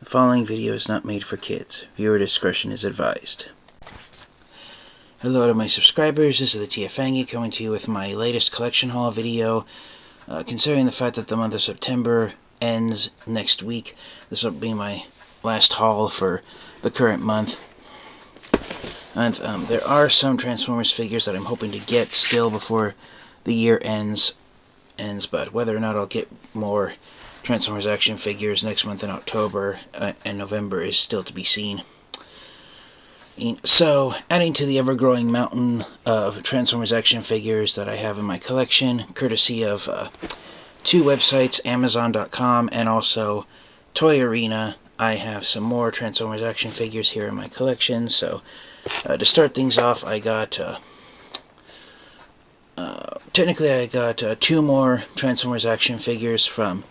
The following video is not made for kids. Viewer discretion is advised. Hello to my subscribers, this is the ToyArena coming to you with my latest collection haul video. Considering the fact that the month of September ends next week, this will be my last haul for the current month. And there are some Transformers figures that I'm hoping to get still before the year ends, but whether or not I'll get more Transformers action figures next month in October and November is still to be seen. So, adding to the ever-growing mountain of Transformers action figures that I have in my collection, courtesy of two websites, Amazon.com and also ToyArena, I have some more Transformers action figures here in my collection. So, to start things off, I got technically I got two more Transformers action figures from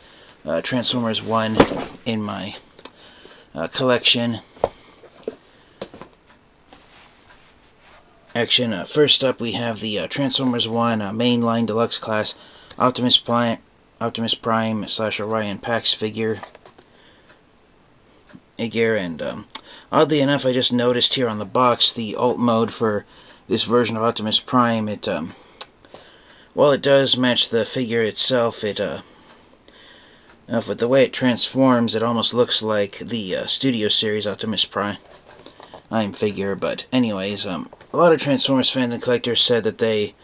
Transformers 1 in my collection. First up we have the Transformers 1 mainline deluxe class Optimus Prime / Orion Pax figure. And oddly enough, I just noticed here on the box the alt mode for this version of Optimus Prime. While it does match the figure itself, with the way it transforms, it almost looks like the Studio Series Optimus Prime figure. But anyways, a lot of Transformers fans and collectors said that they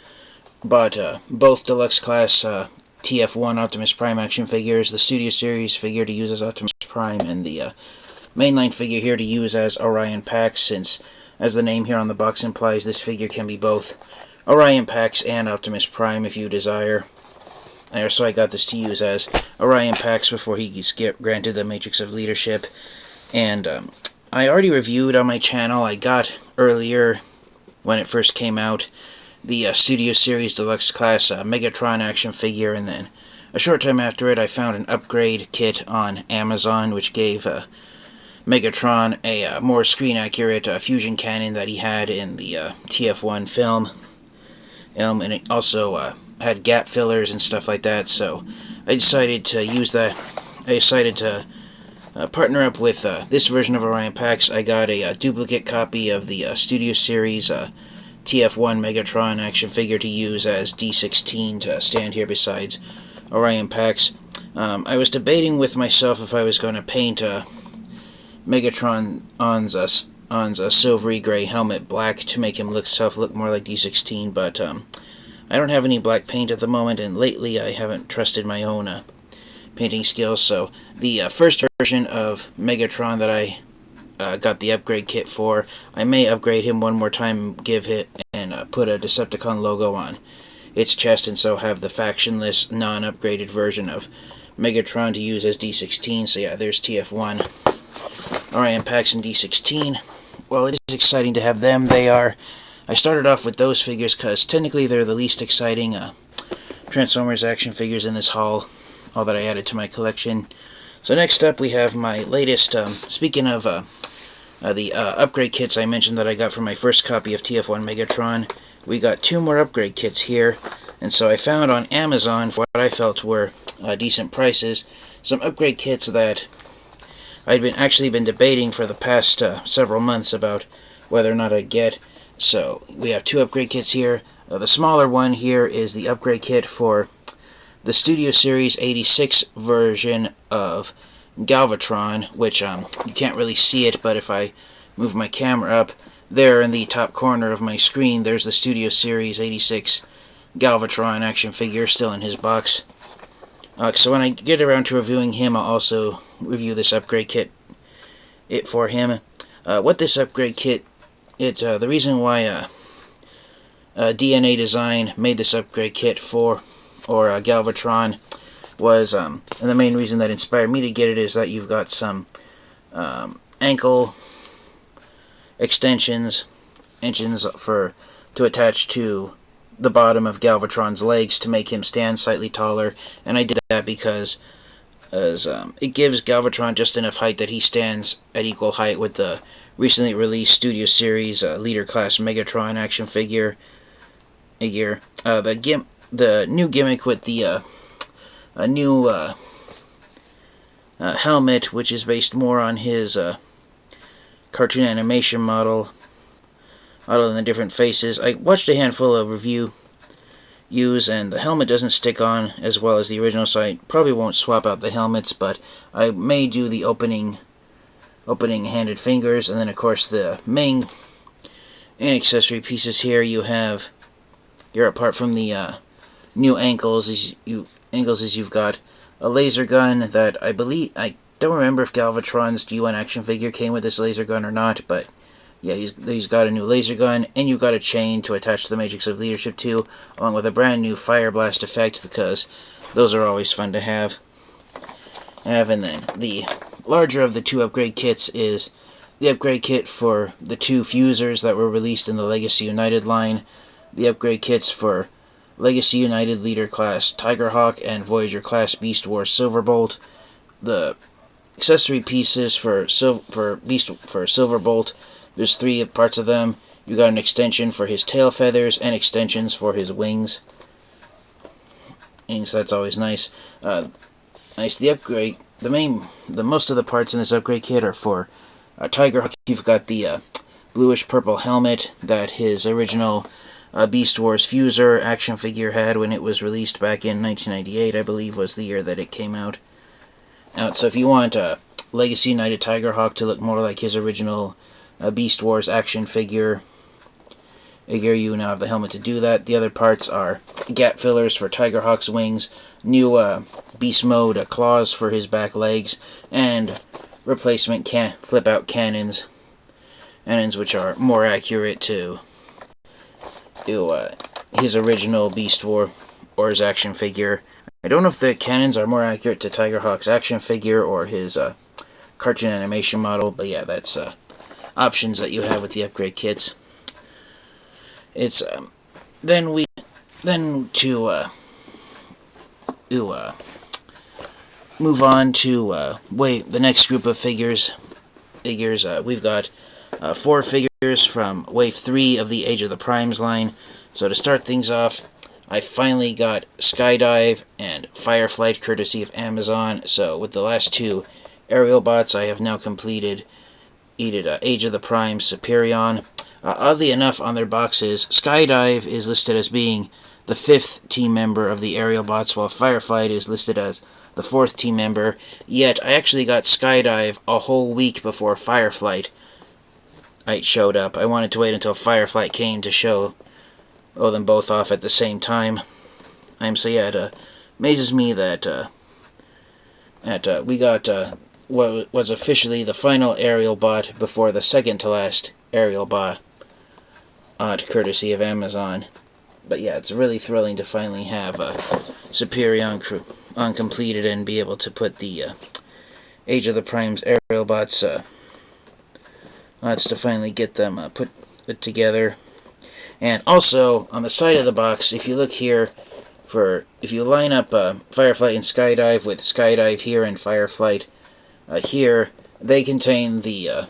bought both deluxe class TF1 Optimus Prime action figures, the Studio Series figure to use as Optimus Prime, and the mainline figure here to use as Orion Pax, since, as the name here on the box implies, this figure can be both Orion Pax and Optimus Prime if you desire. So I got this to use as Orion Pax before he gets granted the Matrix of Leadership. And I already reviewed on my channel, I got earlier, when it first came out, the Studio Series Deluxe Class Megatron action figure, and then a short time after it I found an upgrade kit on Amazon which gave Megatron a more screen-accurate fusion cannon that he had in the TF1 film. And it also had gap fillers and stuff like that, so I decided to use that. I decided to partner up with this version of Orion Pax. I got a duplicate copy of the Studio Series TF1 Megatron action figure to use as D16 to stand here besides Orion Pax. I was debating with myself if I was going to paint Megatron on a silvery gray helmet black to make him look more like D16, but I don't have any black paint at the moment, and lately I haven't trusted my own painting skills. So the first version of Megatron that I got the upgrade kit for, I may upgrade him one more time, give it, and put a Decepticon logo on its chest, and so have the factionless, non-upgraded version of Megatron to use as D16. So yeah, there's TF1, Orion Pax, and D16. Well, it is exciting to have them. I started off with those figures because technically they're the least exciting Transformers action figures in this haul, all that I added to my collection. So next up we have my latest, speaking of the upgrade kits I mentioned that I got from my first copy of TF1 Megatron, we got two more upgrade kits here, and so I found on Amazon, for what I felt were decent prices, some upgrade kits that I'd actually been debating for the past several months about whether or not I'd get. So we have two upgrade kits here. The smaller one here is the upgrade kit for the Studio Series 86 version of Galvatron, which you can't really see it, but if I move my camera up, there in the top corner of my screen, there's the Studio Series 86 Galvatron action figure still in his box. So when I get around to reviewing him, I'll also review this upgrade kit for him. What this upgrade kit, the reason why DNA Design made this upgrade kit for Galvatron was, and the main reason that inspired me to get it is that you've got some ankle extensions to attach to the bottom of Galvatron's legs to make him stand slightly taller, and I did that because it gives Galvatron just enough height that he stands at equal height with the recently released Studio Series Leader Class Megatron action figure. The new gimmick with the new helmet, which is based more on his cartoon animation model, other than the different faces. I watched a handful of reviews, and the helmet doesn't stick on as well as the original, so I probably won't swap out the helmets, but I may do the opening handed fingers, and then of course the main and accessory pieces here. Apart from the new ankles, you've got a laser gun that I don't remember if Galvatron's G1 action figure came with this laser gun or not, but yeah, he's got a new laser gun, and you've got a chain to attach the Matrix of Leadership to, along with a brand new Fire Blast effect, because those are always fun to have. And then the larger of the two upgrade kits is the upgrade kit for the two fusers that were released in the Legacy United line, the upgrade kits for Legacy United Leader Class Tigerhawk and Voyager Class Beast Wars Silverbolt, the accessory pieces for Silverbolt. There's 3 parts of them. You got an extension for his tail feathers and extensions for his wings. So that's always nice. Nice. The upgrade, the most of the parts in this upgrade kit are for Tigerhawk. You've got the bluish purple helmet that his original Beast Wars Fuser action figure had when it was released back in 1998, I believe was the year that it came out. So if you want Legacy United Tigerhawk to look more like his original Beast Wars action figure, you now have the helmet to do that. The other parts are gap fillers for Tigerhawk's wings, new Beast Mode claws for his back legs, and replacement flip-out cannons which are more accurate to his original Beast Wars action figure. I don't know if the cannons are more accurate to Tigerhawk's action figure or his cartoon animation model, but yeah, that's options that you have with the upgrade kits. It's then to move on to the next group of figures. We've got 4 figures from Wave 3 of the Age of the Primes line. So to start things off, I finally got Skydive and Fireflight courtesy of Amazon. So with the last 2 aerial bots, I have now completed Age of the Primes Superion. Oddly enough, on their boxes, Skydive is listed as being the 5th team member of the aerial bots, while Fireflight is listed as the 4th team member. Yet I actually got Skydive a whole week before Fireflight showed up. I wanted to wait until Fireflight came to show them both off at the same time. So yeah, it amazes me that we got what was officially the final aerial bot before the second to last aerial bot, courtesy of Amazon. But yeah, it's really thrilling to finally have Superion completed and be able to put the Age of the Primes aerial bots. To finally get them put together. And also on the side of the box, if you look here, if you line up Fireflight and Skydive with Skydive here and Fireflight here, they contain the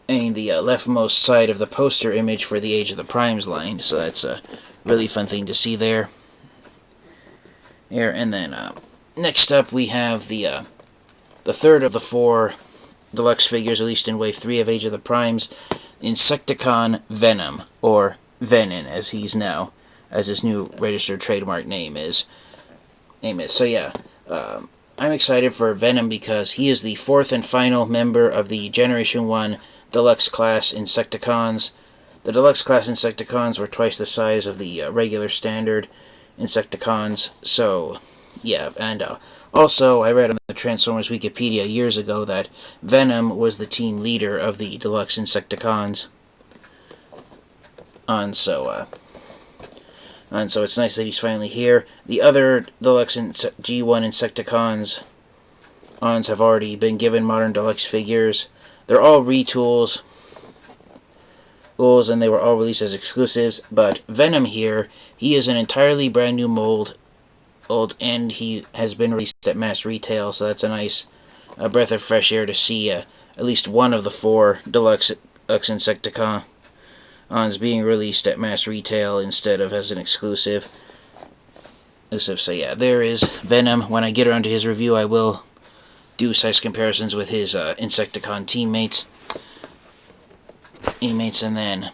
leftmost side of the poster image for the Age of the Primes line. So that's a really fun thing to see there. And then next up we have the third of the 4 deluxe figures released in Wave 3 of Age of the Primes, Insecticon Venom, or Venin as his new registered trademark name is. So yeah, I'm excited for Venom because he is the 4th and final member of the Generation 1 Deluxe Class Insecticons. The Deluxe Class Insecticons were twice the size of the regular standard Insecticons, so yeah, and also, I read on the Transformers Wikipedia years ago that Venom was the team leader of the Deluxe Insecticons. And so it's nice that he's finally here. The other Deluxe G1 Insecticons have already been given modern Deluxe figures. They're all retools, and they were all released as exclusives, but Venom here, he is an entirely brand new mold, and he has been released at mass retail, so that's a nice breath of fresh air to see at least one of the 4 Deluxe Insecticons being released at mass retail instead of as an exclusive. exclusive. So yeah, there is Venom. When I get around to his review, I will do size comparisons with his Insecticon teammates. And then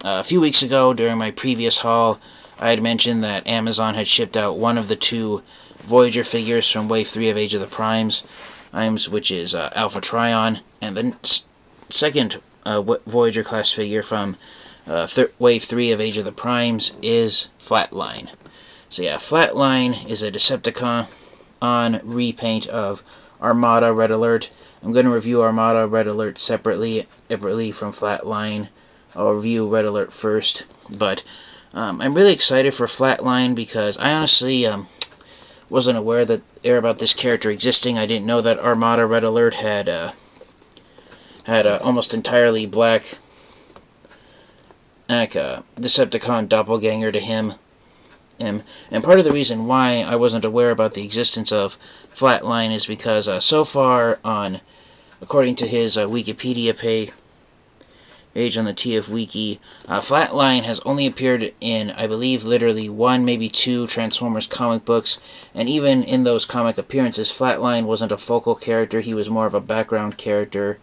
a few weeks ago, during my previous haul, I had mentioned that Amazon had shipped out one of the two Voyager figures from Wave 3 of Age of the Primes, which is Alpha Trion, and the second Voyager class figure from Wave 3 of Age of the Primes is Flatline. So yeah, Flatline is a Decepticon on repaint of Armada Red Alert. I'm going to review Armada Red Alert separately from Flatline. I'll review Red Alert first, but I'm really excited for Flatline because I honestly wasn't aware about this character existing. I didn't know that Armada Red Alert had almost entirely black Decepticon doppelganger to him. And part of the reason why I wasn't aware about the existence of Flatline is because so far according to his Wikipedia page on the TF Wiki, Flatline has only appeared in, I believe, literally one, maybe two Transformers comic books, and even in those comic appearances, Flatline wasn't a focal character, he was more of a background character.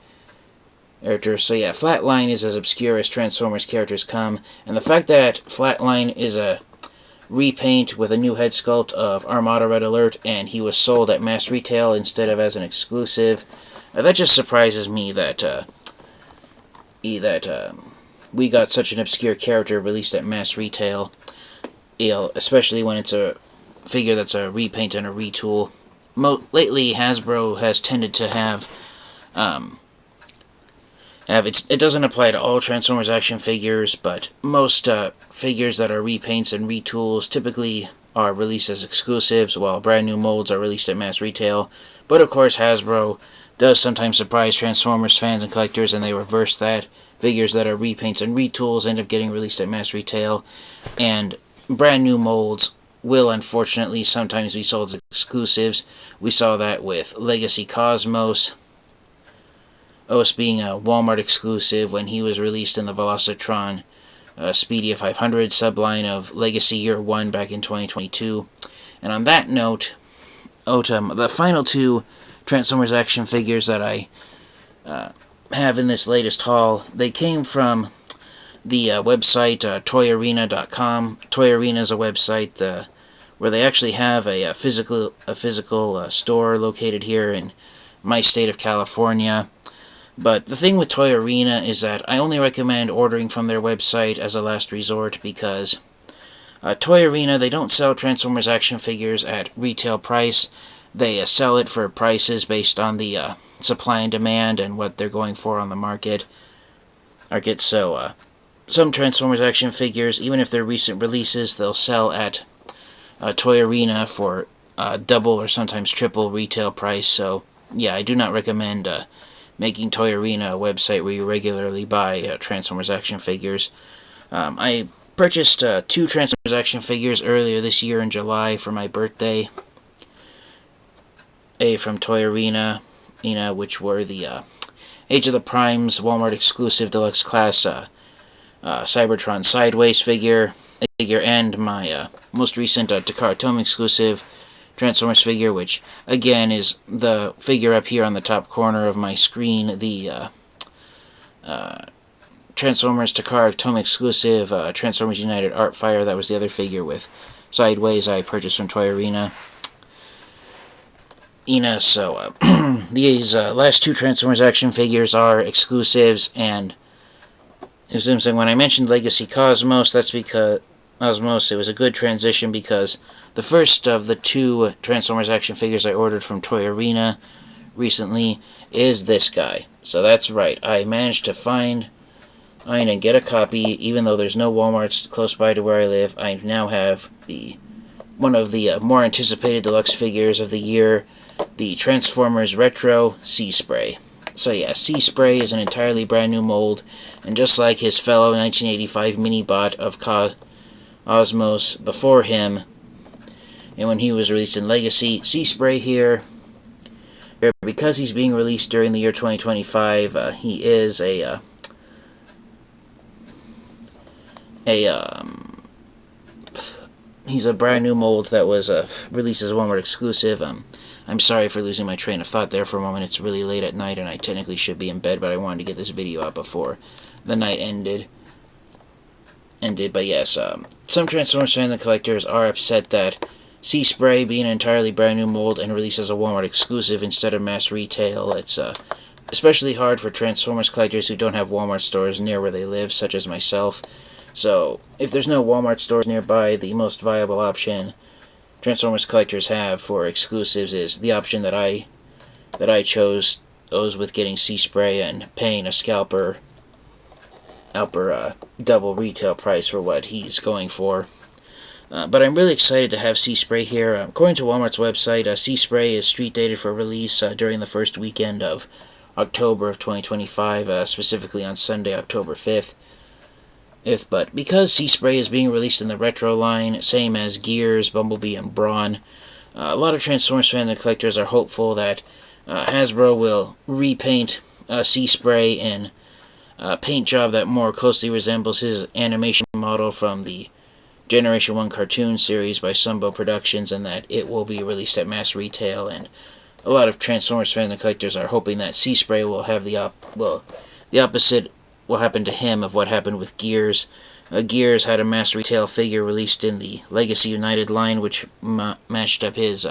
So yeah, Flatline is as obscure as Transformers characters come, and the fact that Flatline is a repaint with a new head sculpt of Armada Red Alert, and he was sold at mass retail instead of as an exclusive, that just surprises me that we got such an obscure character released at mass retail, especially when it's a figure that's a repaint and a retool. Lately, Hasbro has tended to have it doesn't apply to all Transformers action figures, but most figures that are repaints and retools typically are released as exclusives, while brand new molds are released at mass retail. But of course, Hasbro does sometimes surprise Transformers fans and collectors, and they reverse that. Figures that are repaints and retools end up getting released at mass retail, and brand new molds will unfortunately sometimes be sold as exclusives. We saw that with Legacy Cosmos being a Walmart exclusive when he was released in the Velocitron Speedia 500 subline of Legacy Year 1 back in 2022. And on that note, the final two Transformers action figures that I have in this latest haul, they came from the website ToyArena.com. ToyArena is a website where they actually have a physical store located here in my state of California. But the thing with ToyArena is that I only recommend ordering from their website as a last resort because ToyArena, they don't sell Transformers action figures at retail price. They sell it for prices based on the supply and demand and what they're going for on the market. So some Transformers action figures, even if they're recent releases, they'll sell at ToyArena for double or sometimes triple retail price. So yeah, I do not recommend making ToyArena a website where you regularly buy Transformers action figures. I purchased two Transformers action figures earlier this year in July for my birthday. From ToyArena, which were the Age of the Primes Walmart exclusive deluxe class Cybertron Sideways figure, and my most recent Takara Tomy exclusive Transformers figure, which again is the figure up here on the top corner of my screen, the Transformers Takara Tomy exclusive Transformers United Artfire. That was the other figure with Sideways I purchased from ToyArena. So these last two Transformers action figures are exclusives, and when I mentioned Legacy Cosmos, that's because it was a good transition because the first of the two Transformers action figures I ordered from ToyArena recently is this guy. So that's right, I managed to find and get a copy, even though there's no Walmarts close by to where I live. I now have one of the more anticipated deluxe figures of the year, the Transformers Retro Sea Spray. So yeah, Sea Spray is an entirely brand new mold, and just like his fellow 1985 mini-bot of Cosmos before him, and when he was released in Legacy, Sea Spray here, because he's being released during the year 2025, he is he's a brand new mold that was released as a Walmart exclusive. I'm sorry for losing my train of thought there for a moment. It's really late at night, and I technically should be in bed, but I wanted to get this video out before the night ended. But yes, some Transformers fans and collectors are upset that Sea Spray, being an entirely brand new mold and released as a Walmart exclusive instead of mass retail, it's especially hard for Transformers collectors who don't have Walmart stores near where they live, such as myself. So, if there's no Walmart stores nearby, the most viable option Transformers collectors have for exclusives is the option that I chose, those with getting Sea Spray and paying a scalper double retail price for what he's going for. But I'm really excited to have Sea Spray here. According to Walmart's website, Sea Spray is street dated for release during the first weekend of October of 2025, specifically on Sunday, October 5th. But because Sea Spray is being released in the retro line, same as Gears, Bumblebee, and Brawn, a lot of Transformers fans and collectors are hopeful that Hasbro will repaint Sea Spray in a paint job that more closely resembles his animation model from the Generation 1 cartoon series by Sunbow Productions, and that it will be released at mass retail. And a lot of Transformers fans and collectors are hoping that Sea Spray will have the opposite will happen to him of what happened with Gears. Gears had a mass retail figure released in the Legacy United line, which matched up his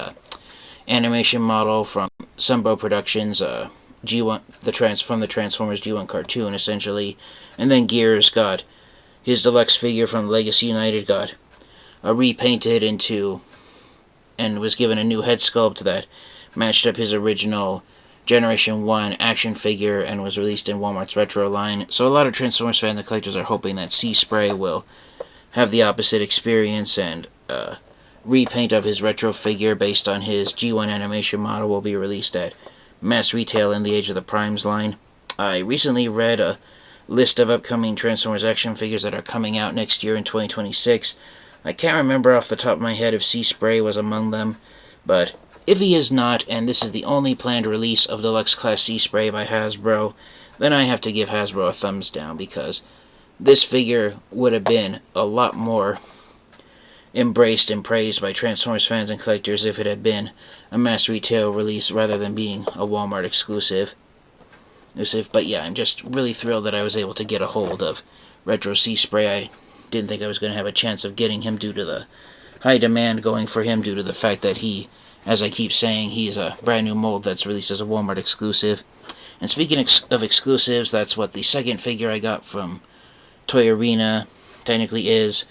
animation model from Sunbow Productions, G1, from the Transformers G1 cartoon, essentially. And then Gears got his deluxe figure from Legacy United, got repainted into, and was given a new head sculpt that matched up his original Generation 1 action figure and was released in Walmart's retro line. So a lot of Transformers fans and collectors are hoping that Sea Spray will have the opposite experience, and repaint of his retro figure based on his G1 animation model will be released at mass retail in the Age of the Primes line. I recently read a list of upcoming Transformers action figures that are coming out next year in 2026. I can't remember off the top of my head if Sea Spray was among them, but if he is not, and this is the only planned release of Deluxe Class Sea Spray by Hasbro, then I have to give Hasbro a thumbs down, because this figure would have been a lot more embraced and praised by Transformers fans and collectors if it had been a mass retail release rather than being a Walmart exclusive. But yeah, I'm just really thrilled that I was able to get a hold of Retro Sea Spray. I didn't think I was going to have a chance of getting him due to the high demand going for him, due to the fact that he, as I keep saying, he's a brand new mold that's released as a Walmart exclusive. And speaking of exclusives, that's what the second figure I got from ToyArena technically is.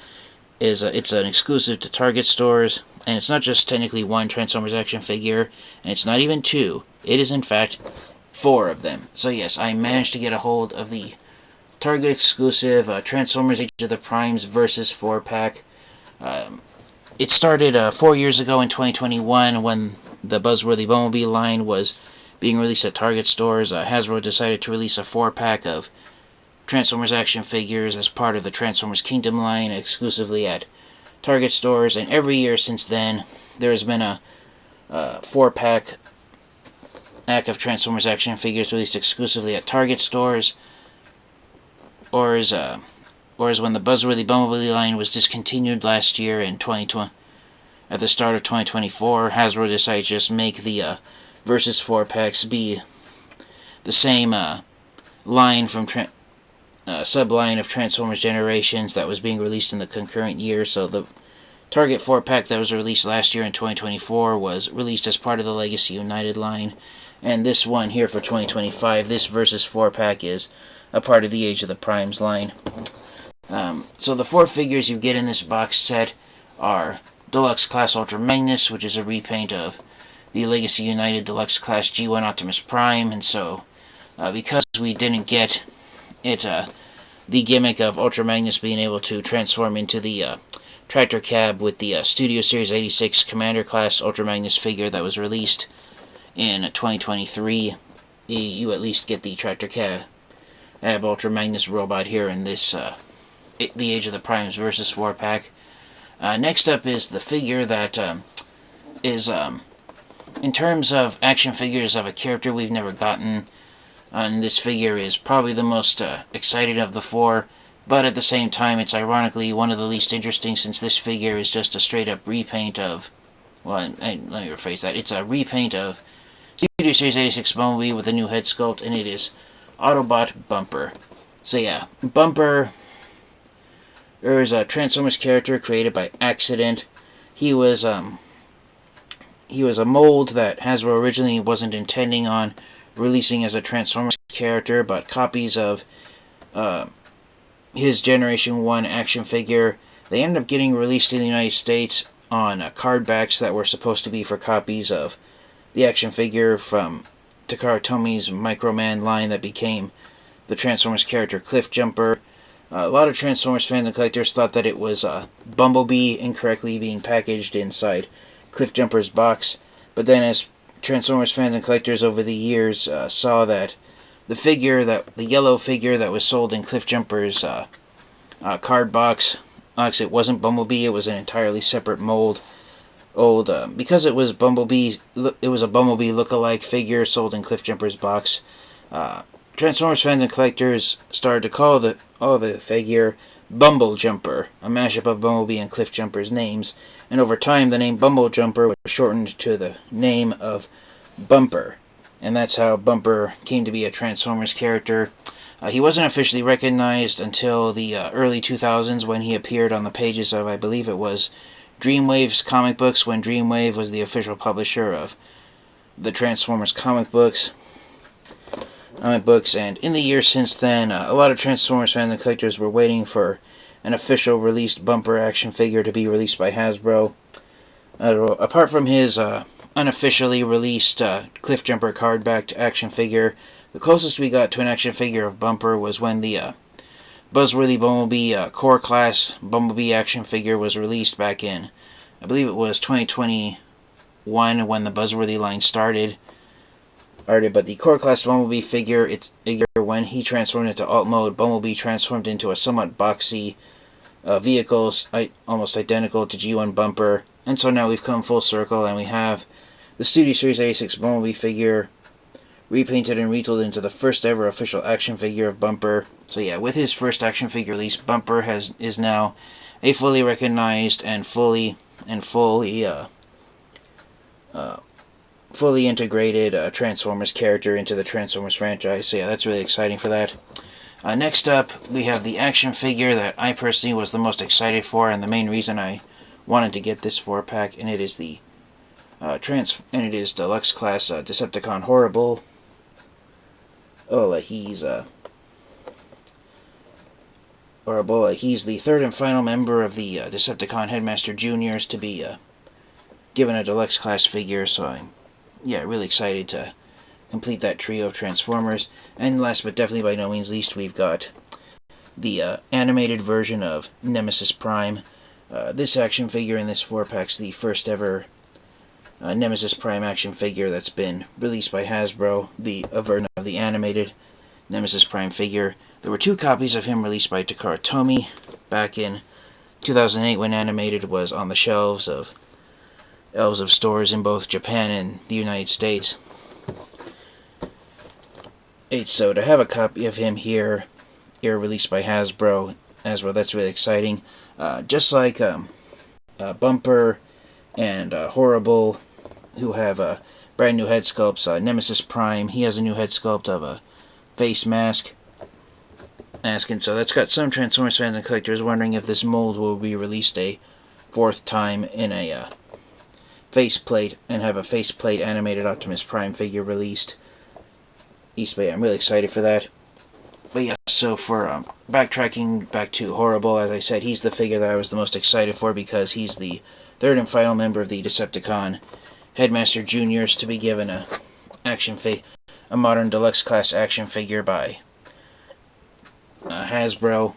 It's an exclusive to Target stores, and it's not just technically one Transformers action figure, and it's not even two. It is in fact 4 of them. So yes, I managed to get a hold of the Target exclusive Transformers Age of the Primes Versus 4-pack. It started 4 years ago in 2021 when the Buzzworthy Bumblebee line was being released at Target stores. Hasbro decided to release a 4-pack of Transformers action figures as part of the Transformers Kingdom line exclusively at Target stores, and every year since then there has been a 4-pack of Transformers action figures released exclusively at Target stores, or as when the Buzzworthy Bumblebee line was discontinued last year in 2020. At the start of 2024, Hasbro decided to just make the Versus 4-packs be the same line from subline of Transformers Generations that was being released in the concurrent year. So the Target 4-pack that was released last year in 2024 was released as part of the Legacy United line, and this one here for 2025, this Versus 4-pack, is a part of the Age of the Primes line. So the 4 figures you get in this box set are Deluxe Class Ultra Magnus, which is a repaint of the Legacy United Deluxe Class G1 Optimus Prime, and so because we didn't get it, the gimmick of Ultra Magnus being able to transform into the tractor cab with the Studio Series 86 Commander Class Ultra Magnus figure that was released in 2023, you at least get the tractor cab Ultra Magnus robot here in this the Age of the Primes Versus 4-pack. Next up is the figure that is, in terms of action figures of a character we've never gotten, and this figure is probably the most excited of the 4. but at the same time, it's ironically one of the least interesting, since this figure is just a straight-up repaint of... Well, let me rephrase that. It's a repaint of Studio Series 86 Bumblebee with a new head sculpt, and it is Autobot Bumper. So yeah, Bumper is a Transformers character created by accident. He was a mold that Hasbro originally wasn't intending on releasing as a Transformers character, but copies of his Generation 1 action figure, they ended up getting released in the United States on card backs that were supposed to be for copies of the action figure from Takara Tomi's Microman line that became the Transformers character Cliff Jumper. A lot of Transformers fans and collectors thought that it was Bumblebee incorrectly being packaged inside Cliff Jumper's box, but then as Transformers fans and collectors over the years saw that the yellow figure that was sold in Cliff Jumper's card box, it wasn't Bumblebee, it was an entirely separate mold. Because it was Bumblebee, it was a Bumblebee look-alike figure sold in Cliff Jumper's box. Transformers fans and collectors started to call the figure Bumble Jumper, a mashup of Bumblebee and Cliff Jumper's names, and over time the name Bumble Jumper was shortened to the name of Bumper, and that's how Bumper came to be a Transformers character. He wasn't officially recognized until the early 2000s when he appeared on the pages of, I believe it was, Dreamwave's comic books, when Dreamwave was the official publisher of the Transformers comic books. And in the years since then, a lot of Transformers fans and collectors were waiting for an official released Bumper action figure to be released by Hasbro. Apart from his unofficially released Cliff Jumper card-backed action figure, the closest we got to an action figure of Bumper was when the Buzzworthy Bumblebee Core Class Bumblebee action figure was released back in, I believe it was 2021 when the Buzzworthy line started. But the Core Class Bumblebee figure, when he transformed into alt mode, Bumblebee transformed into a somewhat boxy vehicle, almost identical to G1 Bumper. And so now we've come full circle, and we have the Studio Series 86 Bumblebee figure repainted and retooled into the first ever official action figure of Bumper. So yeah, with his first action figure release, Bumper is now a fully recognized and fully integrated Transformers character into the Transformers franchise. So yeah, that's really exciting for that. Next up, we have the action figure that I personally was the most excited for, and the main reason I wanted to get this 4-pack, and it is the Deluxe Class Decepticon horri-bull. He's the third and final member of the Decepticon Headmaster Juniors to be given a Deluxe Class figure, so I'm really excited to complete that trio of Transformers. And last but definitely by no means least, we've got the animated version of Nemesis Prime. This action figure in this 4-pack's the first ever Nemesis Prime action figure that's been released by Hasbro, a version of the animated Nemesis Prime figure. There were 2 copies of him released by Takara Tomy back in 2008 when animated was on the shelves of stores in both Japan and the United States. So to have a copy of him here released by Hasbro, that's really exciting. Just like Bumper and horri-bull, who have brand new head sculpts. Nemesis Prime, he has a new head sculpt of a face mask. And so that's got some Transformers fans and collectors wondering if this mold will be released a 4th time in a faceplate, and have a faceplate animated Optimus Prime figure released. But yeah, I'm really excited for that. But yeah, so for backtracking back to horri-bull, as I said, he's the figure that I was the most excited for because he's the third and final member of the Decepticon Headmaster Juniors to be given a modern Deluxe Class action figure by Hasbro.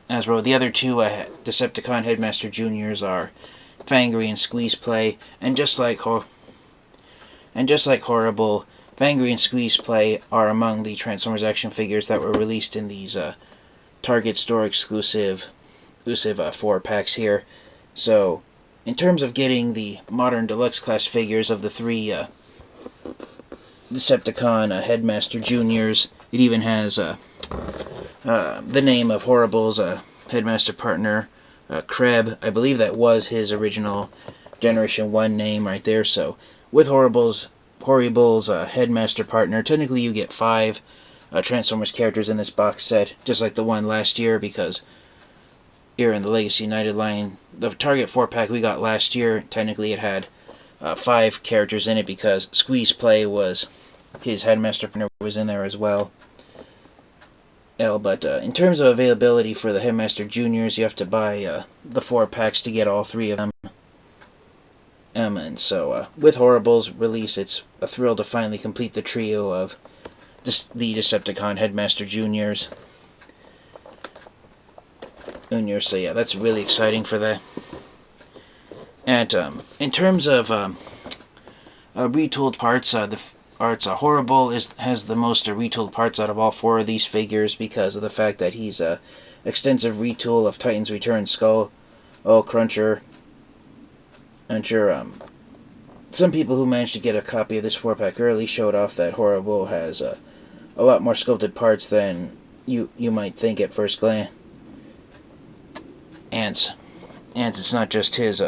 The other 2 Decepticon Headmaster Juniors are Fangry and Squeeze Play, and just like horri-bull, Fangry and Squeeze Play are among the Transformers action figures that were released in these Target store exclusive 4-packs here. So in terms of getting the modern Deluxe Class figures of the 3 Decepticon Headmaster Juniors, it even has the name of Horri-bull's headmaster partner, Kreb. I believe that was his original Generation 1 name right there. So with horri-bull's headmaster partner, technically you get 5 Transformers characters in this box set, just like the one last year, because here in the Legacy United line, the Target 4-pack we got last year, technically it had 5 characters in it because Squeeze Play was his headmaster partner was in there as well. But in terms of availability for the Headmaster Juniors, you have to buy the 4 packs to get all 3 of them. And so, with Horri-bull's release, it's a thrill to finally complete the trio of the Decepticon Headmaster Juniors. So yeah, that's really exciting for that. And in terms of retooled parts, Horri-bull has the most retooled parts out of all 4 of these figures because of the fact that he's a extensive retool of Titan's Return Skull, Cruncher. I'm sure some people who managed to get a copy of this 4-pack early showed off that Horri-bull has a lot more sculpted parts than you might think at first glance. And it's not just his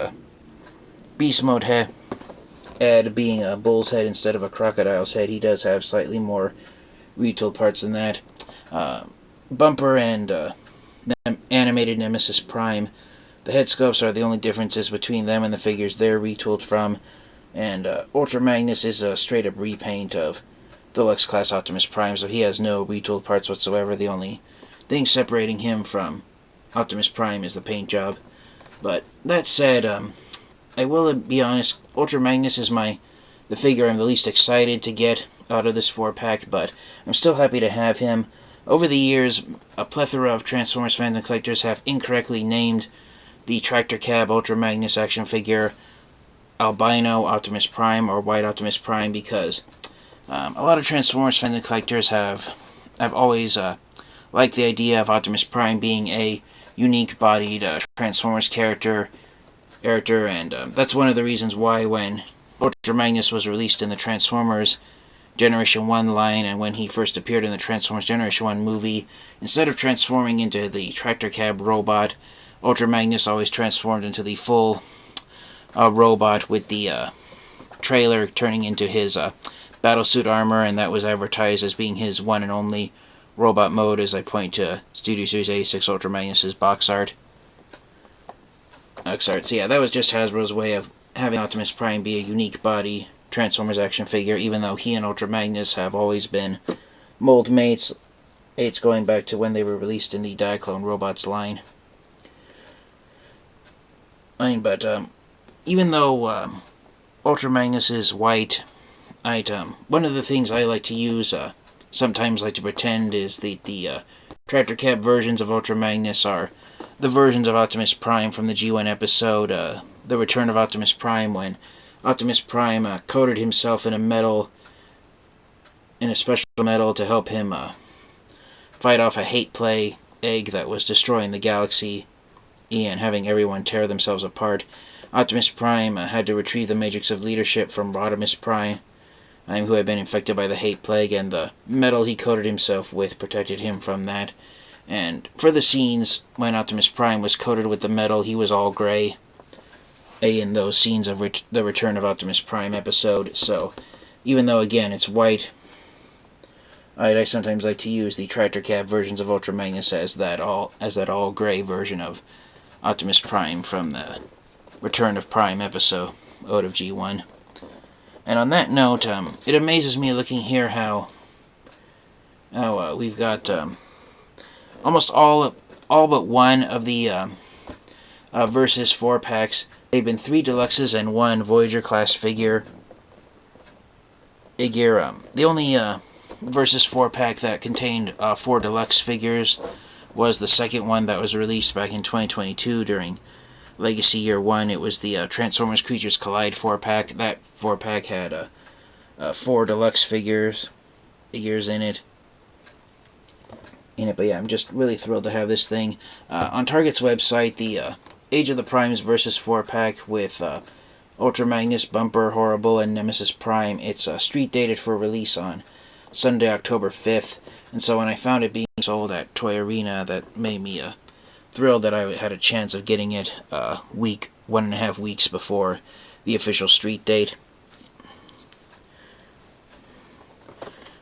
beast mode head being a bull's head instead of a crocodile's head. He does have slightly more retooled parts than that. Bumper and animated Nemesis Prime, the head sculpts are the only differences between them and the figures they're retooled from. And Ultra Magnus is a straight up repaint of Deluxe Class Optimus Prime, so he has no retooled parts whatsoever. The only thing separating him from Optimus Prime is the paint job. But that said, I will be honest, Ultra Magnus is the figure I'm the least excited to get out of this 4-pack, but I'm still happy to have him. Over the years, a plethora of Transformers fans and collectors have incorrectly named the Tractor Cab Ultra Magnus action figure Albino Optimus Prime or White Optimus Prime because a lot of Transformers fans and collectors have always liked the idea of Optimus Prime being a unique-bodied Transformers character, and that's one of the reasons why when Ultra Magnus was released in the Transformers Generation 1 line, and when he first appeared in the Transformers Generation 1 movie, instead of transforming into the Tractor Cab robot, Ultra Magnus always transformed into the full robot with the trailer turning into his battlesuit armor, and that was advertised as being his one and only robot mode, as I point to Studio Series 86 Ultra Magnus' box art. So yeah, that was just Hasbro's way of having Optimus Prime be a unique body Transformers action figure, even though he and Ultra Magnus have always been mold mates going back to when they were released in the Diaclone Robots line. But even though Ultra Magnus is white, one of the things I like to use, sometimes like to pretend, is the Tractor Cab versions of Ultra Magnus are the versions of Optimus Prime from the G1 episode, The Return of Optimus Prime, when Optimus Prime coated himself in a special metal to help him fight off a hate play egg that was destroying the galaxy and having everyone tear themselves apart. Optimus Prime had to retrieve the Matrix of Leadership from Rodimus Prime, who had been infected by the hate plague, and the metal he coated himself with protected him from that. And for the scenes when Optimus Prime was coated with the metal, he was all gray in those scenes of the Return of Optimus Prime episode. So even though, again, it's white, I sometimes like to use the Tractor Cab versions of Ultra Magnus as that all gray version of Optimus Prime from the Return of Prime episode out of G1. And on that note, it amazes me looking here how we've got almost all but one of the Versus 4-packs. They've been 3 Deluxes and 1 Voyager class figure. The only Versus 4-pack that contained 4 Deluxe figures was the second one that was released back in 2022 during Legacy Year 1. It was the Transformers Creatures Collide 4-pack. That 4-pack had 4 Deluxe figures in it. But yeah, I'm just really thrilled to have this thing. On Target's website, the Age of the Primes Versus 4-pack with Ultra Magnus, Bumper, Horri-bull, and Nemesis Prime. It's street dated for release on Sunday, October 5th. And so when I found it being sold at ToyArena that made me thrilled that I had a chance of getting it 1.5 weeks before the official street date.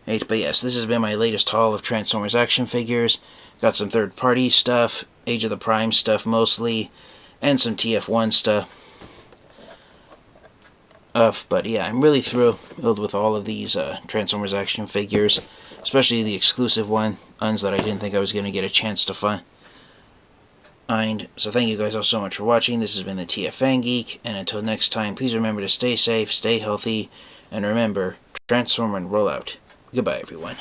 But yes, this has been my latest haul of Transformers action figures. Got some third-party stuff, Age of the Prime stuff mostly, and some TF1 stuff. But yeah, I'm really thrilled with all of these Transformers action figures, especially the exclusive ones that I didn't think I was going to get a chance to find. So thank you guys all so much for watching. This has been the TF Geek, and until next time, please remember to stay safe, stay healthy, and remember, transform and roll out. Goodbye, everyone.